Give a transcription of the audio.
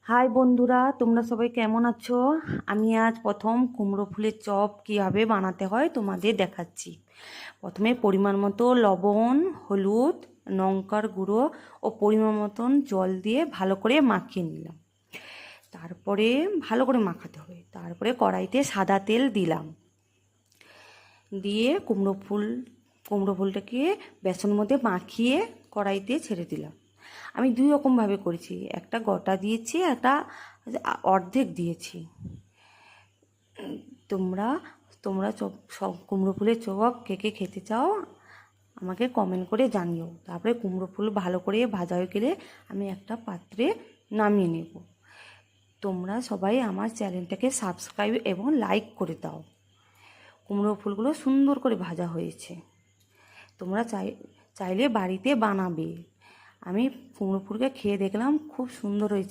High বন্ধুরা, তোমরা সবাই কেমন আছো? আমি আজ প্রথম কুমড়ো ফুলের চপ কীভাবে বানাতে হয় তোমাদের দেখাচ্ছি। প্রথমে পরিমাণ মতো লবণ, হলুদ, লঙ্কার গুঁড়ো ও পরিমাণ মতন জল দিয়ে ভালো করে মাখিয়ে নিলাম। তারপরে ভালো করে মাখাতে হবে। তারপরে কড়াইতে সাদা তেল দিলাম, দিয়ে কুমড়ো ফুলটাকে বেসনের মধ্যে মাখিয়ে কড়াইতে ছেড়ে দিলাম। আমি দুই রকমভাবে করেছি, একটা গোটা দিয়েছি, একটা অর্ধেক দিয়েছি। তোমরা তোমরা সব কুমড়ো ফুলের চপ কে কে খেতে চাও আমাকে কমেন্ট করে জানিও। তারপরে কুমড়ো ফুল ভালো করে ভাজা হয়ে গেলে আমি একটা পাত্রে নামিয়ে নেব। তোমরা সবাই আমার চ্যানেলটাকে সাবস্ক্রাইব এবং লাইক করে দাও। কুমড়ো ফুলগুলো সুন্দর করে ভাজা হয়েছে, তোমরা চাইলে বাড়িতে বানাবে। আমি কুমড়ো ফুলকে খেয়ে দেখলাম, খুব সুন্দর হয়েছে।